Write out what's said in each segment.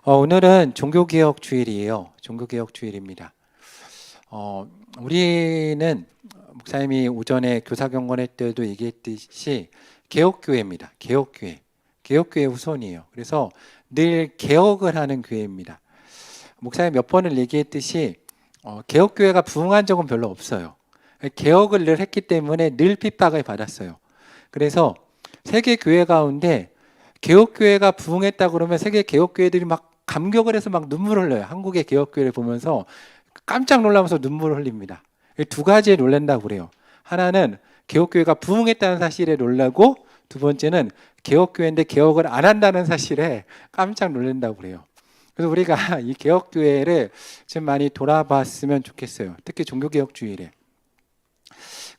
오늘은 종교개혁 주일이에요. 종교개혁 주일입니다. 우리는 목사님이 오전에 교사경건회 때도 얘기했듯이 개혁교회입니다. 개혁교회. 개혁교회 후손이에요. 그래서 늘 개혁을 하는 교회입니다. 목사님 몇 번을 얘기했듯이 개혁교회가 부흥한 적은 별로 없어요. 개혁을 늘 했기 때문에 늘 핍박을 받았어요. 그래서 세계 교회 가운데 개혁교회가 부흥했다 그러면 세계 개혁교회들이 막 감격을 해서 막 눈물을 흘려요. 한국의 개혁교회를 보면서 깜짝 놀라면서 눈물을 흘립니다. 두 가지에 놀란다고 그래요. 하나는 개혁교회가 부흥했다는 사실에 놀라고, 두 번째는 개혁교회인데 개혁을 안 한다는 사실에 깜짝 놀란다고 그래요. 그래서 우리가 이 개혁교회를 좀 많이 돌아봤으면 좋겠어요. 특히 종교개혁주일에.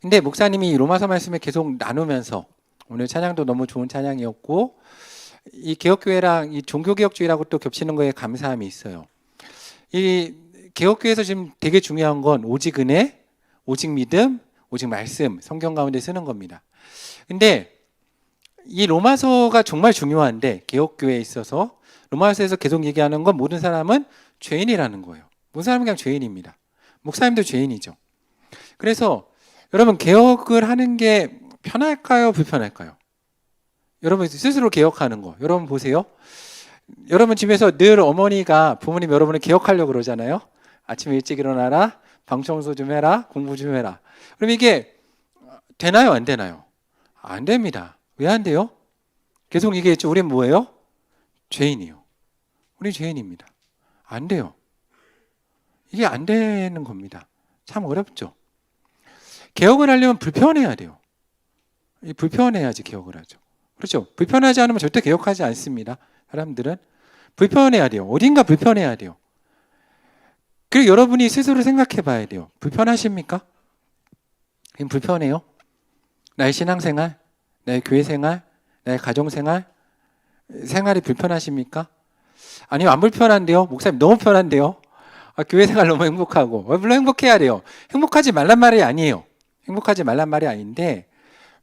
근데 목사님이 로마서 말씀을 계속 나누면서, 오늘 찬양도 너무 좋은 찬양이었고, 이 개혁교회랑 이 종교개혁주의라고 또 겹치는 거에 감사함이 있어요. 이 개혁교회에서 지금 되게 중요한 건 오직 은혜, 오직 믿음, 오직 말씀, 성경 가운데 쓰는 겁니다. 근데 이 로마서가 정말 중요한데, 개혁교회에 있어서 로마서에서 계속 얘기하는 건 모든 사람은 죄인이라는 거예요. 모든 사람은 그냥 죄인입니다. 목사님도 죄인이죠. 그래서 여러분, 개혁을 하는 게 편할까요? 불편할까요? 여러분 스스로 개혁하는 거, 여러분 보세요. 여러분 집에서 늘 어머니가, 부모님 여러분을 개혁하려고 그러잖아요. 아침에 일찍 일어나라, 방 청소 좀 해라, 공부 좀 해라. 그럼 이게 되나요? 안 되나요? 안 됩니다. 왜 안 돼요? 계속 얘기했죠. 우린 뭐예요? 죄인이요. 우리 죄인입니다. 안 돼요. 이게 안 되는 겁니다. 참 어렵죠. 개혁을 하려면 불편해야 돼요. 불편해야지 개혁을 하죠. 그렇죠. 불편하지 않으면 절대 개혁하지 않습니다. 사람들은 불편해야 돼요. 어딘가 불편해야 돼요. 그리고 여러분이 스스로 생각해 봐야 돼요. 불편하십니까? 불편해요? 나의 신앙생활, 나의 교회생활, 나의 가정생활, 생활이 불편하십니까? 아니요, 안 불편한데요. 목사님 너무 편한데요. 교회생활 너무 행복하고. 물론 행복해야 돼요. 행복하지 말란 말이 아니에요. 행복하지 말란 말이 아닌데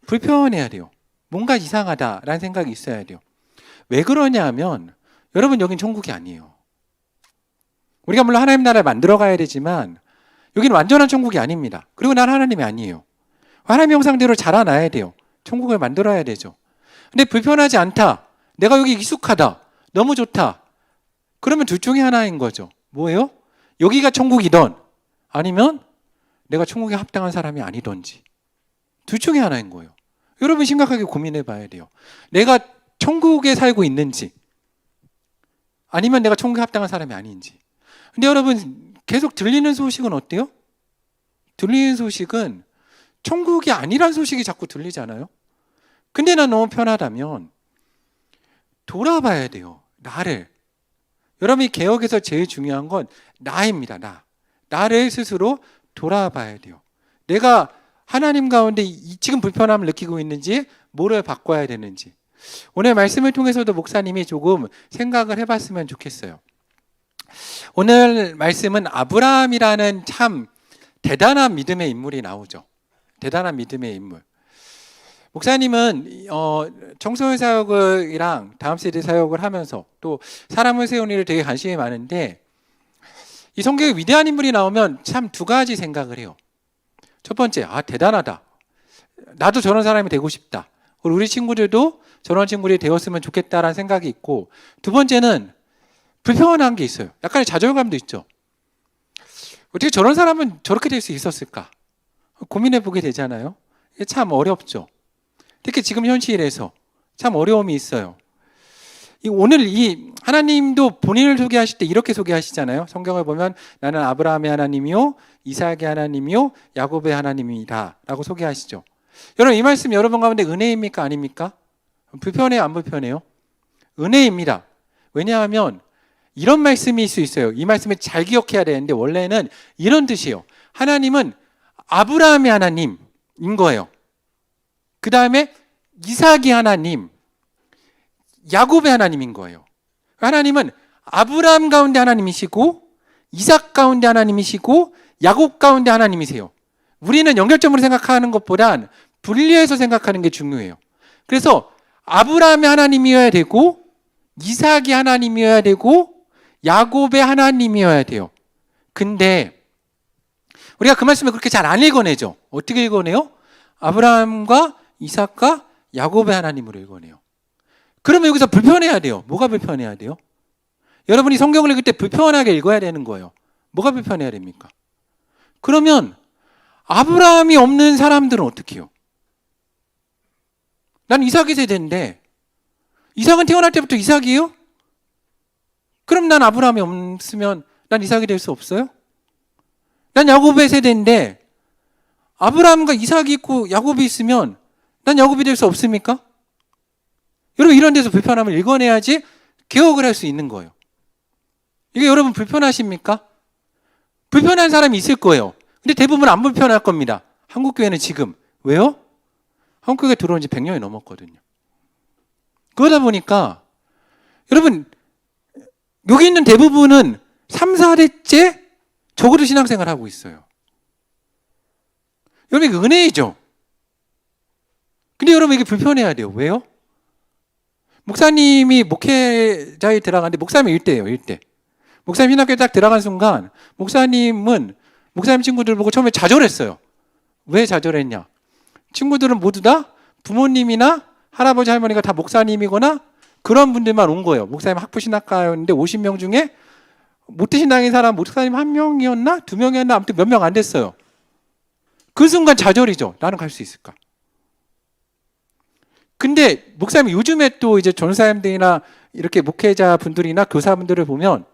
불편해야 돼요. 뭔가 이상하다라는 생각이 있어야 돼요. 왜 그러냐 하면, 여러분 여긴 천국이 아니에요. 우리가 물론 하나님 나라를 만들어 가야 되지만 여기는 완전한 천국이 아닙니다. 그리고 난 하나님이 아니에요. 하나님 형상대로 자라나야 돼요. 천국을 만들어야 되죠. 근데 불편하지 않다, 내가 여기 익숙하다, 너무 좋다, 그러면 둘 중에 하나인 거죠. 뭐예요? 여기가 천국이던, 아니면 내가 천국에 합당한 사람이 아니던지. 둘 중에 하나인 거예요. 여러분 심각하게 고민해 봐야 돼요. 내가 천국에 살고 있는지, 아니면 내가 천국에 합당한 사람이 아닌지. 근데 여러분 계속 들리는 소식은 어때요? 들리는 소식은 천국이 아니란 소식이 자꾸 들리잖아요. 근데 난 너무 편하다면 돌아봐야 돼요. 나를. 여러분이 개혁에서 제일 중요한 건 나입니다. 나를 스스로 돌아봐야 돼요. 내가 하나님 가운데 지금 불편함을 느끼고 있는지, 뭐를 바꿔야 되는지. 오늘 말씀을 통해서도 목사님이 조금 생각을 해봤으면 좋겠어요. 오늘 말씀은 아브라함이라는 참 대단한 믿음의 인물이 나오죠. 대단한 믿음의 인물. 목사님은 청소년 사역이랑 다음 세대 사역을 하면서 또 사람을 세우는 일에 되게 관심이 많은데, 이 성경에 위대한 인물이 나오면 참 두 가지 생각을 해요. 첫 번째, 대단하다. 나도 저런 사람이 되고 싶다. 우리 친구들도 저런 친구들이 되었으면 좋겠다라는 생각이 있고, 두 번째는 불편한 게 있어요. 약간의 좌절감도 있죠. 어떻게 저런 사람은 저렇게 될 수 있었을까? 고민해 보게 되잖아요. 이게 참 어렵죠. 특히 지금 현실에서 참 어려움이 있어요. 오늘 이 하나님도 본인을 소개하실 때 이렇게 소개하시잖아요. 성경을 보면 나는 아브라함의 하나님이요, 이삭의 하나님이요, 야곱의 하나님이다 라고 소개하시죠. 여러분, 이 말씀 여러분 가운데 은혜입니까? 아닙니까? 불편해요? 안 불편해요? 은혜입니다. 왜냐하면 이런 말씀일 수 있어요. 이 말씀을 잘 기억해야 되는데, 원래는 이런 뜻이에요. 하나님은 아브라함의 하나님인 거예요. 그 다음에 이삭의 하나님, 야곱의 하나님인 거예요. 하나님은 아브라함 가운데 하나님이시고, 이삭 가운데 하나님이시고, 야곱 가운데 하나님이세요. 우리는 연결점으로 생각하는 것보단 분리해서 생각하는 게 중요해요. 그래서 아브라함의 하나님이어야 되고, 이삭이 하나님이어야 되고, 야곱의 하나님이어야 돼요. 근데 우리가 그 말씀을 그렇게 잘 안 읽어내죠. 어떻게 읽어내요? 아브라함과 이삭과 야곱의 하나님으로 읽어내요. 그러면 여기서 불편해야 돼요. 뭐가 불편해야 돼요? 여러분이 성경을 읽을 때 불편하게 읽어야 되는 거예요. 뭐가 불편해야 됩니까? 그러면 아브라함이 없는 사람들은 어떻게 해요? 난 이삭의 세대인데 이삭은 태어날 때부터 이삭이에요? 그럼 난 아브라함이 없으면 난 이삭이 될 수 없어요? 난 야곱의 세대인데 아브라함과 이삭이 있고 야곱이 있으면 난 야곱이 될 수 없습니까? 여러분 이런 데서 불편함을 읽어내야지 개혁을 할 수 있는 거예요. 이게 여러분 불편하십니까? 불편한 사람이 있을 거예요. 근데 대부분 안 불편할 겁니다. 한국교회는 지금. 왜요? 한국교회 들어온 지 100년이 넘었거든요. 그러다 보니까 여러분 여기 있는 대부분은 3, 4대째 적어도 신앙생활 하고 있어요. 여러분 이게 은혜이죠. 근데 여러분 이게 불편해야 돼요. 왜요? 목사님이 목회자에 들어가는데 목사님이 일대예요. 일대. 목사님 신학교에 딱 들어간 순간 목사님은 목사님 친구들 보고 처음에 좌절했어요. 왜 좌절했냐? 친구들은 모두 다 부모님이나 할아버지 할머니가 다 목사님이거나 그런 분들만 온 거예요. 목사님 학부신학과였는데 50명 중에 모태신앙인 사람 목사님 1명이었나? 2명이었나? 아무튼 몇 명 안 됐어요. 그 순간 좌절이죠. 나는 갈 수 있을까? 근데 목사님 요즘에 또 이제 전사님들이나 이렇게 목회자 분들이나 교사분들을 보면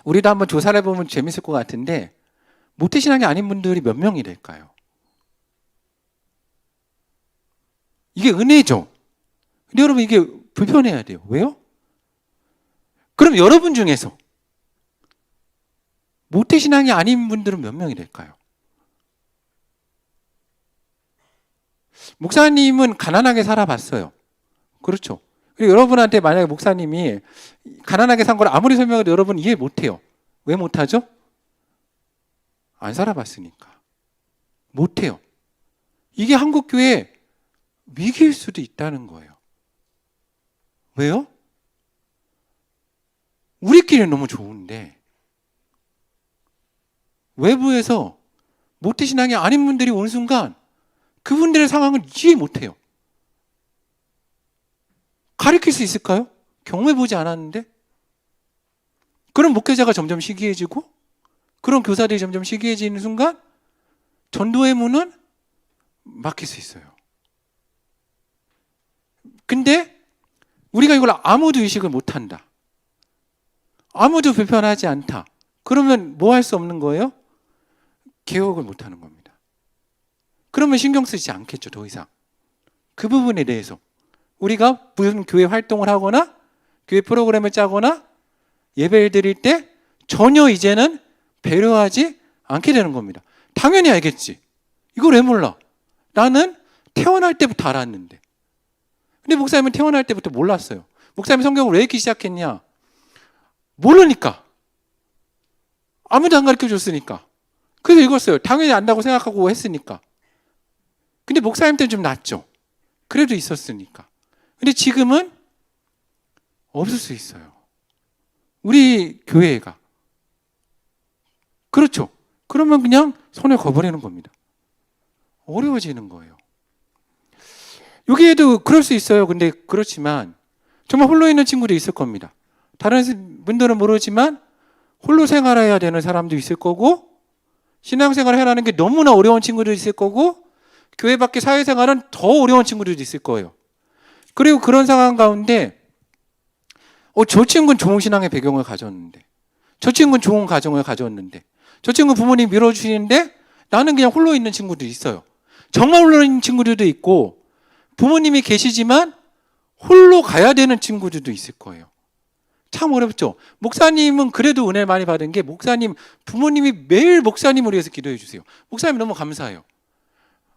우리도 한번 조사를 해보면 재밌을 것 같은데 모태신앙이 아닌 분들이 몇 명이 될까요? 이게 은혜죠. 근데 여러분 이게 불편해야 돼요. 왜요? 그럼 여러분 중에서 모태신앙이 아닌 분들은 몇 명이 될까요? 목사님은 가난하게 살아봤어요. 그렇죠. 그리고 여러분한테 만약에 목사님이 가난하게 산 걸 아무리 설명해도 여러분 이해 못해요. 왜 못하죠? 안 살아봤으니까. 못해요. 이게 한국교회 위기일 수도 있다는 거예요. 왜요? 우리끼리는 너무 좋은데 외부에서 모태신앙이 아닌 분들이 온 순간 그분들의 상황을 이해 못해요. 가르칠 수 있을까요? 경험해보지 않았는데? 그런 목회자가 점점 시기해지고 그런 교사들이 점점 시기해지는 순간 전도의 문은 막힐 수 있어요. 근데 우리가 이걸 아무도 의식을 못한다. 아무도 불편하지 않다. 그러면 뭐 할 수 없는 거예요? 개혁을 못하는 겁니다. 그러면 신경 쓰지 않겠죠, 더 이상. 그 부분에 대해서 우리가 무슨 교회 활동을 하거나 교회 프로그램을 짜거나 예배를 드릴 때 전혀 이제는 배려하지 않게 되는 겁니다. 당연히 알겠지. 이걸 왜 몰라? 나는 태어날 때부터 알았는데. 근데 목사님은 태어날 때부터 몰랐어요. 목사님이 성경을 왜 읽기 시작했냐? 모르니까. 아무도 안 가르쳐 줬으니까. 그래서 읽었어요. 당연히 안다고 생각하고 했으니까. 근데 목사님 때는 좀 낫죠. 그래도 있었으니까. 근데 지금은 없을 수 있어요. 우리 교회가. 그렇죠. 그러면 그냥 손을 거버리는 겁니다. 어려워지는 거예요. 여기에도 그럴 수 있어요. 근데 그렇지만 정말 홀로 있는 친구도 있을 겁니다. 다른 분들은 모르지만 홀로 생활해야 되는 사람도 있을 거고 신앙생활을 해라는 게 너무나 어려운 친구도 있을 거고 교회 밖의 사회생활은 더 어려운 친구들도 있을 거예요. 그리고 그런 상황 가운데 저 친구는 좋은 신앙의 배경을 가졌는데 저 친구는 좋은 가정을 가졌는데 저 친구 부모님 밀어주시는데 나는 그냥 홀로 있는 친구도 있어요. 정말 홀로 있는 친구들도 있고 부모님이 계시지만 홀로 가야 되는 친구들도 있을 거예요. 참 어렵죠. 목사님은 그래도 은혜를 많이 받은 게 목사님, 부모님이 매일 목사님을 위해서 기도해 주세요. 목사님 너무 감사해요.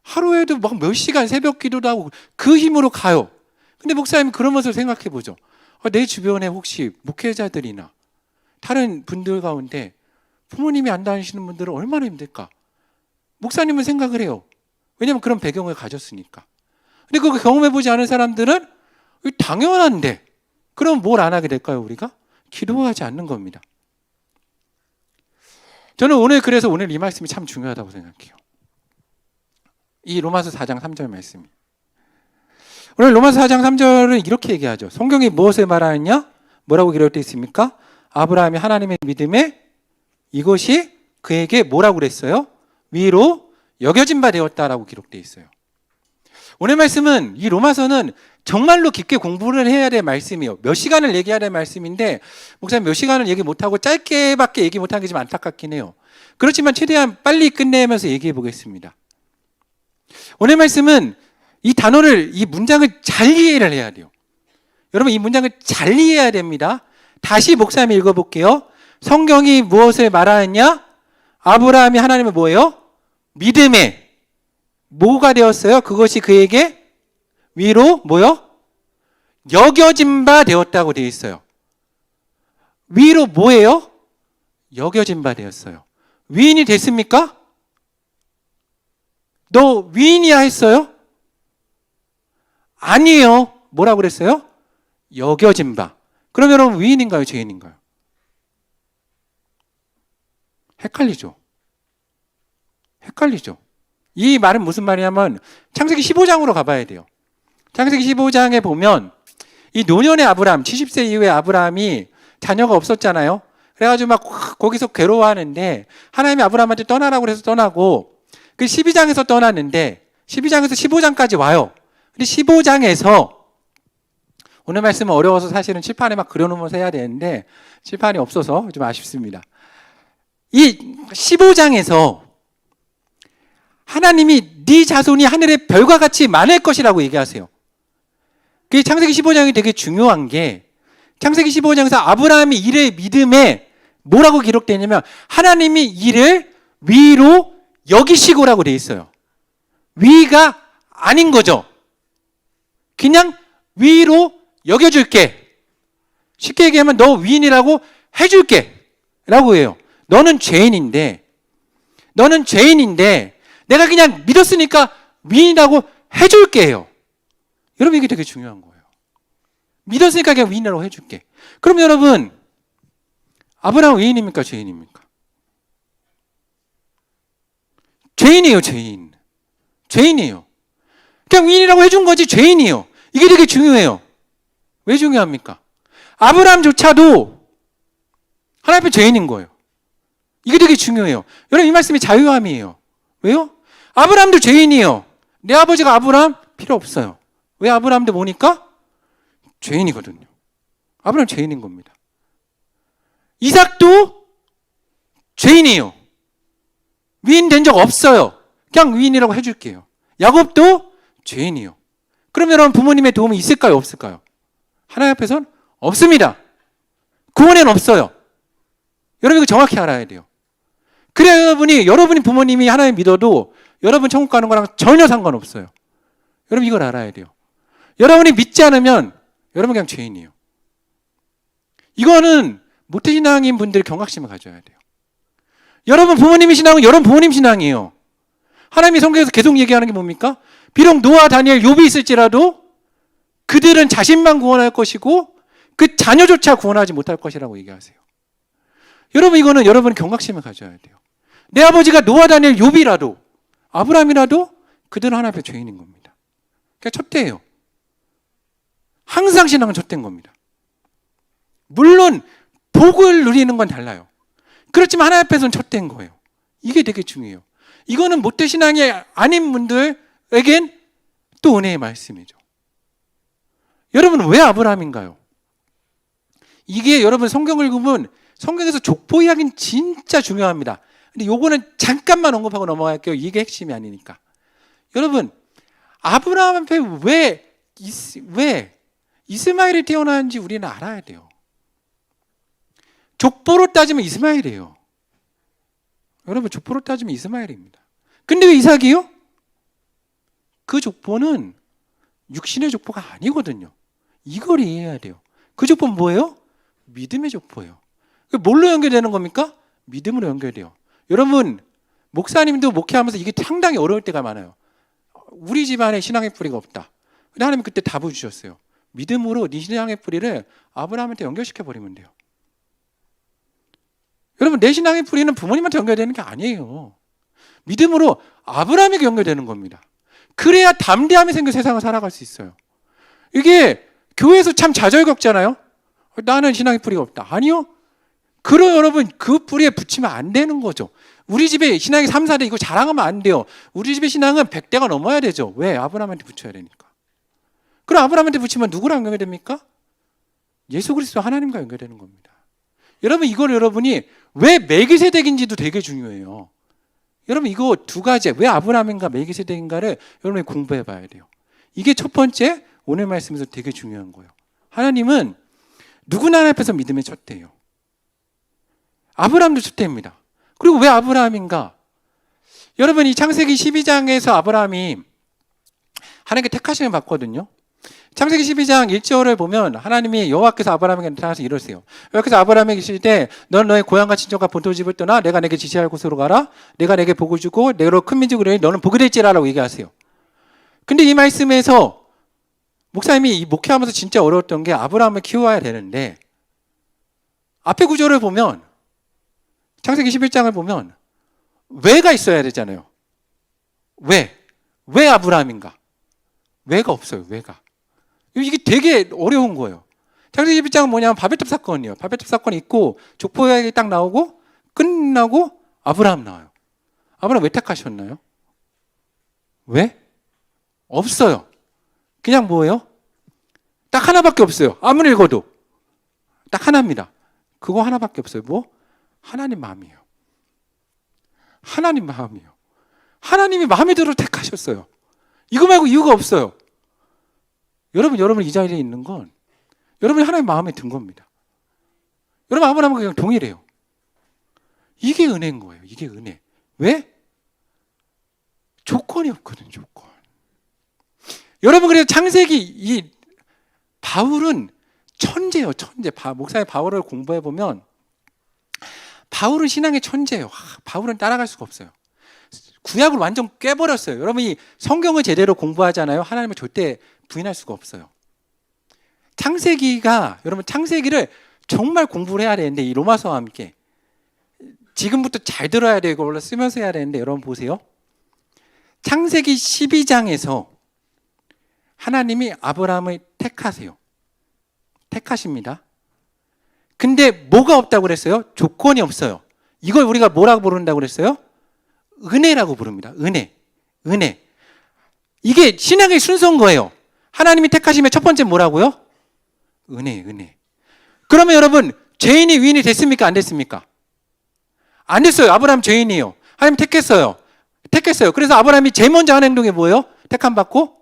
하루에도 막 몇 시간 새벽 기도도 하고 그 힘으로 가요. 근데 목사님 그러면서 생각해 보죠. 내 주변에 혹시 목회자들이나 다른 분들 가운데 부모님이 안 다니시는 분들은 얼마나 힘들까? 목사님은 생각을 해요. 왜냐하면 그런 배경을 가졌으니까. 근데 그거 경험해보지 않은 사람들은 당연한데 그럼 뭘 안 하게 될까요, 우리가? 기도하지 않는 겁니다. 저는 그래서 오늘 이 말씀이 참 중요하다고 생각해요. 이 로마서 4장 3절 말씀이. 오늘 로마서 4장 3절은 이렇게 얘기하죠. 성경이 무엇을 말하느냐? 뭐라고 기록되어 있습니까? 아브라함이 하나님의 믿음에 이것이 그에게 뭐라고 그랬어요? 위로 여겨진 바 되었다라고 기록되어 있어요. 오늘 말씀은, 이 로마서는 정말로 깊게 공부를 해야 될 말씀이에요. 몇 시간을 얘기해야 될 말씀인데 목사님 몇 시간을 얘기 못하고 짧게밖에 얘기 못하는 게 좀 안타깝긴 해요. 그렇지만 최대한 빨리 끝내면서 얘기해 보겠습니다. 오늘 말씀은 이 단어를, 이 문장을 잘 이해를 해야 돼요. 여러분, 이 문장을 잘 이해해야 됩니다. 다시 목사님이 읽어볼게요. 성경이 무엇을 말하느냐? 아브라함이 하나님을 뭐예요? 믿음에 뭐가 되었어요? 그것이 그에게 위로 뭐요? 여겨진 바 되었다고 되어 있어요. 위로 뭐예요? 여겨진 바 되었어요. 위인이 됐습니까? 너 위인이야 했어요? 아니에요. 뭐라고 그랬어요? 여겨진 바. 그럼 여러분 위인인가요? 죄인인가요? 헷갈리죠? 헷갈리죠? 이 말은 무슨 말이냐면 창세기 15장으로 가봐야 돼요. 창세기 15장에 보면 이 노년의 아브라함, 70세 이후에 아브라함이 자녀가 없었잖아요. 그래가지고 막 거기서 괴로워하는데 하나님이 아브라함한테 떠나라고 그래서 떠나고 그 12장에서 떠났는데 12장에서 15장까지 와요. 근데 15장에서 오늘 말씀은 어려워서 사실은 칠판에 막 그려놓으면서 해야 되는데 칠판이 없어서 좀 아쉽습니다. 이 15장에서 하나님이 네 자손이 하늘의 별과 같이 많을 것이라고 얘기하세요. 그 창세기 15장이 되게 중요한 게 창세기 15장에서 아브라함이 이를 믿음에 뭐라고 기록되어 있냐면 하나님이 이를 위로 여기시고라고 되어 있어요. 위가 아닌 거죠. 그냥 위로 여겨줄게. 쉽게 얘기하면 너 위인이라고 해줄게 라고 해요. 너는 죄인인데 내가 그냥 믿었으니까 위인이라고 해줄게 해요. 여러분, 이게 되게 중요한 거예요. 믿었으니까 그냥 위인이라고 해줄게. 그럼 여러분, 아브라함 위인입니까? 죄인입니까? 죄인이에요. 죄인이에요. 그냥 위인이라고 해준 거지 죄인이에요. 이게 되게 중요해요. 왜 중요합니까? 아브라함조차도 하나님 앞에 죄인인 거예요. 이게 되게 중요해요. 여러분, 이 말씀이 자유함이에요. 왜요? 아브라함도 죄인이에요. 내 아버지가 아브라함 필요 없어요. 왜? 아브라함도 뭐니까? 죄인이거든요. 아브라함 죄인인 겁니다. 이삭도 죄인이에요. 위인 된 적 없어요. 그냥 위인이라고 해줄게요. 야곱도 죄인이요. 그럼 여러분, 부모님의 도움이 있을까요? 없을까요? 하나님 앞에서는 없습니다. 구원에는 없어요. 여러분, 이거 정확히 알아야 돼요. 그래야 여러분이 부모님이 하나님 믿어도 여러분 천국 가는 거랑 전혀 상관없어요. 여러분, 이걸 알아야 돼요. 여러분이 믿지 않으면 여러분 그냥 죄인이에요. 이거는 모태신앙인 분들이 경각심을 가져야 돼요. 여러분 부모님의 신앙은 여러분 부모님 신앙이에요. 하나님이 성경에서 계속 얘기하는 게 뭡니까? 비록 노아, 다니엘, 욥이 있을지라도 그들은 자신만 구원할 것이고 그 자녀조차 구원하지 못할 것이라고 얘기하세요. 여러분, 이거는 여러분이 경각심을 가져야 돼요. 내 아버지가 노아, 다니엘, 욥이라도 아브라함이라도 그들은 하나님 앞에 죄인인 겁니다. 그러니까 첫 대예요. 항상 신앙은 첫 대인 겁니다. 물론 복을 누리는 건 달라요. 그렇지만 하나님 앞에서는 첫 대인 거예요. 이게 되게 중요해요. 이거는 모태신앙이 아닌 분들에겐 또 은혜의 말씀이죠. 여러분, 왜 아브라함인가요? 이게 여러분 성경을 읽으면 성경에서 족보 이야기는 진짜 중요합니다. 근데 요거는 잠깐만 언급하고 넘어갈게요. 이게 핵심이 아니니까. 여러분, 아브라함 앞에 왜 이스마엘이 태어나는지 우리는 알아야 돼요. 족보로 따지면 이스마엘이에요. 여러분, 족보로 따지면 이스마엘입니다. 근데 왜 이삭이에요? 그 족보는 육신의 족보가 아니거든요. 이걸 이해해야 돼요. 그 족보는 뭐예요? 믿음의 족보예요. 뭘로 연결되는 겁니까? 믿음으로 연결돼요. 여러분, 목사님도 목회하면서 이게 상당히 어려울 때가 많아요. 우리 집안에 신앙의 뿌리가 없다. 근데 하나님이 그때 답을 주셨어요. 믿음으로 네 신앙의 뿌리를 아브라함한테 연결시켜버리면 돼요. 여러분, 내 신앙의 뿌리는 부모님한테 연결되는 게 아니에요. 믿음으로 아브라함에게 연결되는 겁니다. 그래야 담대함이 생겨 세상을 살아갈 수 있어요. 이게 교회에서 참 좌절 겪잖아요. 나는 신앙의 뿌리가 없다. 아니요. 그럼 여러분, 그 뿌리에 붙이면 안 되는 거죠. 우리 집에 신앙이 3, 4대 이거 자랑하면 안 돼요. 우리 집의 신앙은 100대가 넘어야 되죠. 왜? 아브라함한테 붙여야 되니까. 그럼 아브라함한테 붙이면 누구랑 연결됩니까? 예수 그리스도 하나님과 연결되는 겁니다. 여러분, 이걸 여러분이 왜 멜기세덱인지도 되게 중요해요. 여러분, 이거 두 가지, 왜 아브라함인가 멜기세덱인가를 여러분이 공부해 봐야 돼요. 이게 첫 번째 오늘 말씀에서 되게 중요한 거예요. 하나님은 누구나 앞에서 믿음의 첫대예요. 아브라함도 첫대입니다. 그리고 왜 아브라함인가? 여러분, 이 창세기 12장에서 아브라함이 하나님께 택하심을 받거든요. 창세기 12장 1절을 보면 하나님이 여호와께서 아브라함에게 나타나서 이러세요. 여호와께서 아브라함에게 이르시되 때 너는 너의 고향과 친족과 본토집을 떠나 내가 내게 지시할 곳으로 가라. 내가 내게 복을 주고 내로 큰 민족을 이루니 너는 복이 될지라라고 얘기하세요. 근데 이 말씀에서 목사님이 이 목회하면서 진짜 어려웠던 게 아브라함을 키워야 되는데 앞에 구절을 보면 창세기 11장을 보면 왜가 있어야 되잖아요. 왜 아브라함인가? 왜가 없어요. 왜가. 이게 되게 어려운 거예요. 창세기 11장은 뭐냐면 바벨탑 사건이에요. 바벨탑 사건이 있고 족보가 딱 나오고 끝나고 아브라함 나와요. 아브라함 왜 택하셨나요? 왜? 없어요. 그냥 뭐예요? 딱 하나밖에 없어요. 아무리 읽어도 딱 하나입니다. 그거 하나밖에 없어요. 뭐? 하나님 마음이에요. 하나님 마음이에요. 하나님이 마음에 들어 택하셨어요. 이거 말고 이유가 없어요. 여러분 이 자리에 있는 건 여러분이 하나님 마음에 든 겁니다. 여러분 아브라함과 그냥 동일해요. 이게 은혜인 거예요. 이게 은혜. 왜? 조건이 없거든, 조건. 여러분, 그래서 창세기 이 바울은 천재예요, 천재. 목사님 바울을 공부해 보면 바울은 신앙의 천재예요. 바울은 따라갈 수가 없어요. 구약을 완전 깨버렸어요. 여러분이 성경을 제대로 공부하잖아요. 하나님을 절대 부인할 수가 없어요. 여러분 창세기를 정말 공부를 해야 되는데 이 로마서와 함께 지금부터 잘 들어야 되고 원래 쓰면서 해야 되는데 여러분 보세요. 창세기 12장에서 하나님이 아브라함을 택하세요. 택하십니다. 근데 뭐가 없다고 그랬어요? 조건이 없어요. 이걸 우리가 뭐라고 부른다고 그랬어요? 은혜라고 부릅니다. 은혜. 이게 신앙의 순서인 거예요. 하나님이 택하시면 첫 번째 뭐라고요? 은혜. 그러면 여러분, 죄인이 의인이 됐습니까? 안 됐습니까? 안 됐어요. 아브라함 죄인이에요. 하나님 택했어요. 그래서 아브라함이 제일 먼저 하는 행동이 뭐예요? 택함 받고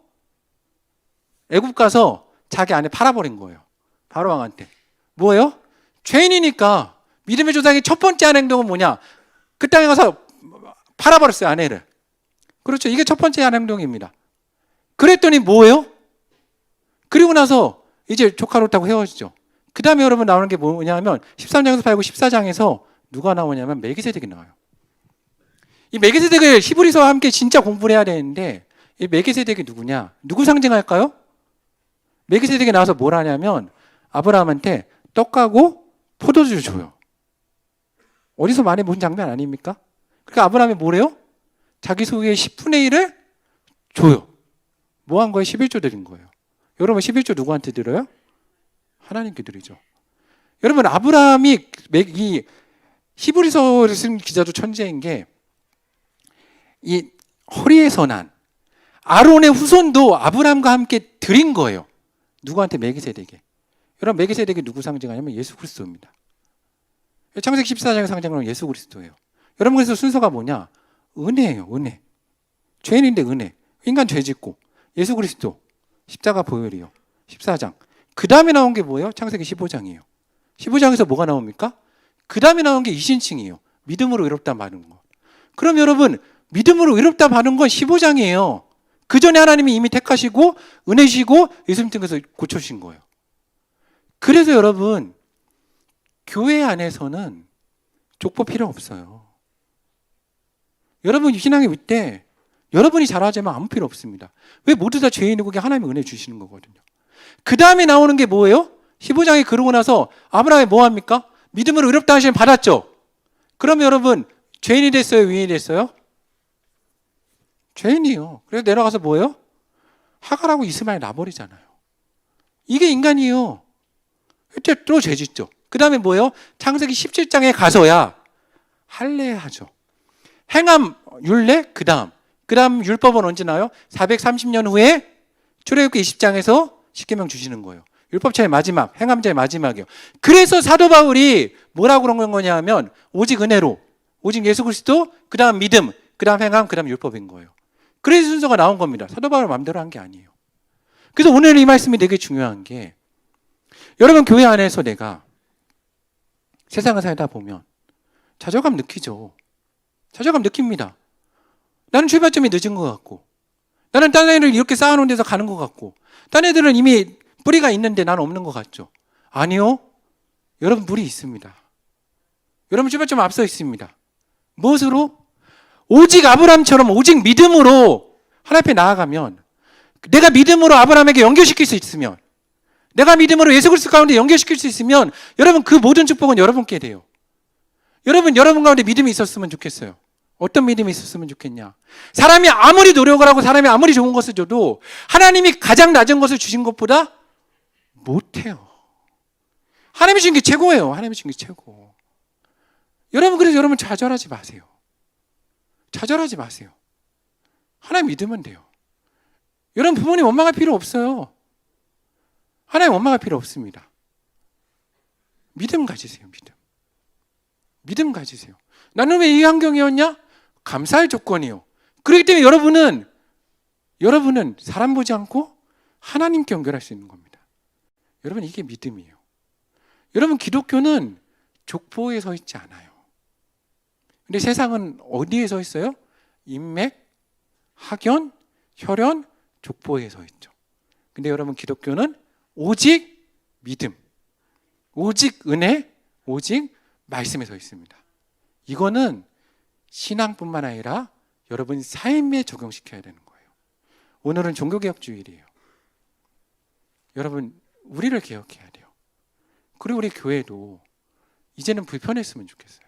애굽 가서 자기 아내 팔아버린 거예요. 바로 왕한테. 뭐예요? 죄인이니까 믿음의 조상이 첫 번째 하는 행동은 뭐냐? 그 땅에 가서 팔아버렸어요, 아내를. 그렇죠. 이게 첫 번째 하는 행동입니다. 그랬더니 뭐예요? 그리고 나서 이제 조카 롯하고 헤어지죠. 그 다음에 여러분 나오는 게 뭐냐면 13장에서 팔고 14장에서 누가 나오냐면 멜기세덱이 나와요. 이 멜기세덱을 히브리서와 함께 진짜 공부를 해야 되는데 이 멜기세덱이 누구냐? 누구 상징할까요? 멜기세덱이 나와서 뭘 하냐면 아브라함한테 떡하고 포도주를 줘요. 어디서 많이 본 장면 아닙니까? 그러니까 아브라함이 뭐래요? 자기 소유의 10분의 1을 줘요. 뭐 한 거예요? 11조 드린 거예요. 여러분 11조 누구한테 드려요? 하나님께 드리죠. 여러분 아브라함이 이 히브리서를 쓴 기자도 천재인 게 이 허리에서 난 아론의 후손도 아브라함과 함께 드린 거예요. 누구한테? 멜기세덱에게. 여러분 멜기세덱이 누구 상징하냐면 예수 그리스도입니다. 창세기 14장의 상징은 예수 그리스도예요. 여러분 그래서 순서가 뭐냐? 은혜예요. 은혜. 죄인인데 은혜. 인간 죄 짓고 예수 그리스도 십자가 보혈이요. 14장. 그 다음에 나온 게 뭐예요? 창세기 15장이에요. 15장에서 뭐가 나옵니까? 그 다음에 나온 게 이신칭이에요. 믿음으로 의롭다 받은 거. 그럼 여러분 믿음으로 의롭다 받은 건 15장이에요. 그 전에 하나님이 이미 택하시고 은혜시고 예수님 통해서 고쳐주신 거예요. 그래서 여러분 교회 안에서는 족보 필요 없어요. 여러분 신앙의 윗대 여러분이 잘하자면 아무 필요 없습니다. 왜 모두 다 죄인이고 그게 하나님의 은혜 주시는 거거든요. 그 다음에 나오는 게 뭐예요? 15장에 그러고 나서 아브라함이 뭐 합니까? 믿음으로 의롭다 하시면 받았죠. 그러면 여러분 죄인이 됐어요? 의인이 됐어요? 죄인이요. 그래서 내려가서 뭐예요? 하갈하고 이스마엘 놔버리잖아요. 이게 인간이에요. 또 죄짓죠. 그 다음에 뭐예요? 창세기 17장에 가서야 할례하죠. 행함, 율례, 그 다음 율법은 언제 나와요? 430년 후에 출애굽기 20장에서 십계명 주시는 거예요. 율법자의 마지막, 행함자의 마지막이요. 그래서 사도 바울이 뭐라고 그런 거냐 하면 오직 은혜로, 오직 예수 그리스도, 그 다음 믿음, 그 다음 행함, 그 다음 율법인 거예요. 그래서 순서가 나온 겁니다. 사도 바울 마음대로 한 게 아니에요. 그래서 오늘 이 말씀이 되게 중요한 게, 여러분 교회 안에서 내가 세상을 살다 보면 좌절감 느끼죠. 좌절감 느낍니다. 나는 출발점이 늦은 것 같고, 나는 딴 애를 이렇게 쌓아놓은 데서 가는 것 같고, 딴 애들은 이미 뿌리가 있는데 나는 없는 것 같죠. 아니요. 여러분 뿌리 있습니다. 여러분 출발점 앞서 있습니다. 무엇으로? 오직 아브라함처럼 오직 믿음으로 하나님 앞에 나아가면, 내가 믿음으로 아브라함에게 연결시킬 수 있으면, 내가 믿음으로 예수 그리스도 가운데 연결시킬 수 있으면 여러분 그 모든 축복은 여러분께 돼요. 여러분 가운데 믿음이 있었으면 좋겠어요. 어떤 믿음이 있었으면 좋겠냐? 사람이 아무리 노력을 하고 사람이 아무리 좋은 것을 줘도 하나님이 가장 낮은 것을 주신 것보다 못해요. 하나님이 주신 게 최고예요. 하나님이 주신 게 최고. 여러분 그래서 여러분 좌절하지 마세요. 좌절하지 마세요. 하나님 믿으면 돼요. 여러분 부모님 원망할 필요 없어요. 하나님 원망할 필요 없습니다. 믿음 가지세요. 믿음 가지세요. 나는 왜 이 환경이었냐? 감사할 조건이요. 그렇기 때문에 여러분은 사람 보지 않고 하나님께 연결할 수 있는 겁니다. 여러분 이게 믿음이에요. 여러분 기독교는 족보에 서 있지 않아요. 근데 세상은 어디에 서 있어요? 인맥, 학연, 혈연, 족보에 서 있죠. 근데 여러분 기독교는 오직 믿음, 오직 은혜, 오직 말씀에 서 있습니다. 이거는 신앙뿐만 아니라 여러분 삶에 적용시켜야 되는 거예요. 오늘은 종교개혁 주일이에요. 여러분 우리를 개혁해야 돼요. 그리고 우리 교회도 이제는 불편했으면 좋겠어요.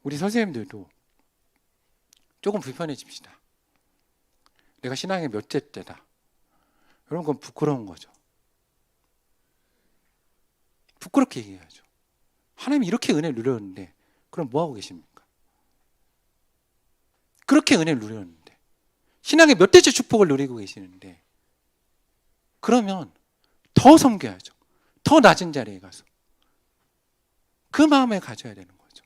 우리 선생님들도 조금 불편해집시다. 내가 신앙의 몇째 때다. 여러분 그건 부끄러운 거죠. 부끄럽게 얘기해야죠. 하나님이 이렇게 은혜를 누렸는데 그럼 뭐하고 계십니까? 그렇게 은혜를 누렸는데 신앙의 몇 대째 축복을 누리고 계시는데 그러면 더 섬겨야죠. 더 낮은 자리에 가서 그 마음을 가져야 되는 거죠.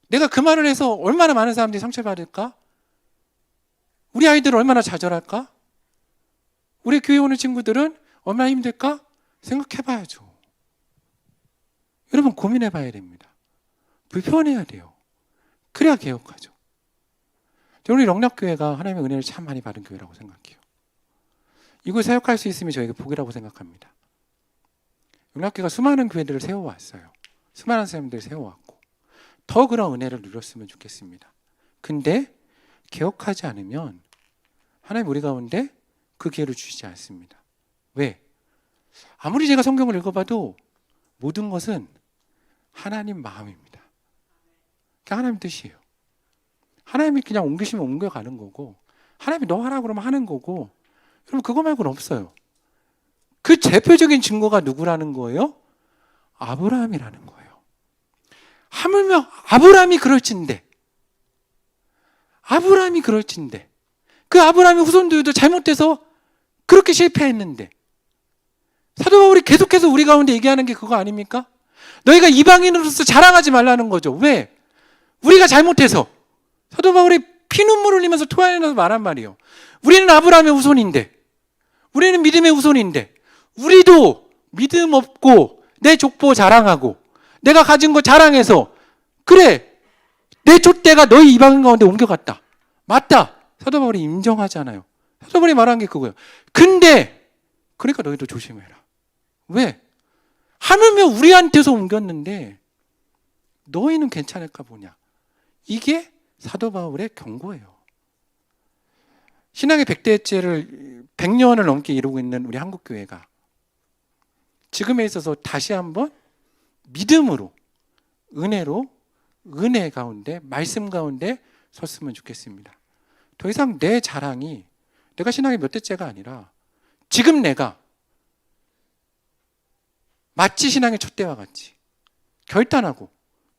내가 그 말을 해서 얼마나 많은 사람들이 상처받을까? 우리 아이들은 얼마나 좌절할까? 우리 교회 오는 친구들은 얼마나 힘들까? 생각해봐야죠. 여러분 고민해봐야 됩니다. 불편해야 돼요. 그래야 개혁하죠. 우리 영락교회가 하나님의 은혜를 참 많이 받은 교회라고 생각해요. 이곳 사역할 수 있으면 저에게 복이라고 생각합니다. 영락교회가 수많은 교회들을 세워왔어요. 수많은 사람들을 세워왔고 더 그런 은혜를 누렸으면 좋겠습니다. 근데 개혁하지 않으면 하나님 우리 가운데 그 기회를 주시지 않습니다. 왜? 아무리 제가 성경을 읽어봐도 모든 것은 하나님 마음입니다. 그냥 하나님 뜻이에요. 하나님이 그냥 옮기시면 옮겨가는 거고 하나님이 너 하라고 그러면 하는 거고 여러분 그거 말고는 없어요. 그 대표적인 증거가 누구라는 거예요? 아브라함이라는 거예요. 하물며 아브라함이 그럴진데 그 아브라함의 후손들도 잘못돼서 그렇게 실패했는데 사도 바울이 계속해서 우리 가운데 얘기하는 게 그거 아닙니까? 너희가 이방인으로서 자랑하지 말라는 거죠. 왜? 우리가 잘못해서 사도 바울이 피눈물 흘리면서 토해내서 말한 말이에요. 우리는 아브라함의 후손인데 우리는 믿음의 후손인데 우리도 믿음 없고 내 족보 자랑하고 내가 가진 거 자랑해서 그래 내 족대가 너희 이방인 가운데 옮겨갔다. 맞다. 사도 바울이 인정하잖아요. 사도 바울이 말한 게 그거예요. 근데 그러니까 너희도 조심해라. 왜? 하물며 우리한테서 옮겼는데 너희는 괜찮을까 보냐. 이게 사도 바울의 경고예요. 신앙의 100대째를 100년을 넘게 이루고 있는 우리 한국교회가 지금에 있어서 다시 한번 믿음으로 은혜로 은혜 가운데, 말씀 가운데 섰으면 좋겠습니다. 더 이상 내 자랑이 내가 신앙이 몇 대째가 아니라 지금 내가 마치 신앙의 첫 때와 같이 결단하고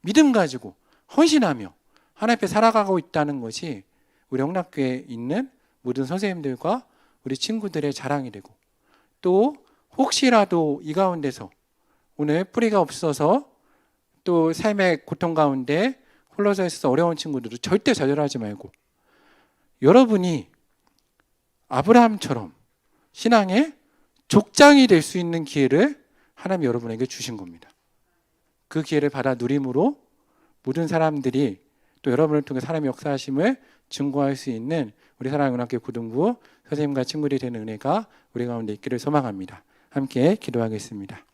믿음 가지고 헌신하며 하나님 앞에 살아가고 있다는 것이 우리 영락교회에 있는 모든 선생님들과 우리 친구들의 자랑이 되고, 또 혹시라도 이 가운데서 오늘 뿌리가 없어서 또 삶의 고통 가운데 홀로서 있어서 어려운 친구들도 절대 좌절하지 말고, 여러분이 아브라함처럼 신앙의 족장이 될 수 있는 기회를 하나님이 여러분에게 주신 겁니다. 그 기회를 받아 누림으로 모든 사람들이 또 여러분을 통해 하나님의 역사하심을 증거할 수 있는 우리 사랑하는 영락교회 고등부 선생님과 친구들이 되는 은혜가 우리 가운데 있기를 소망합니다. 함께 기도하겠습니다.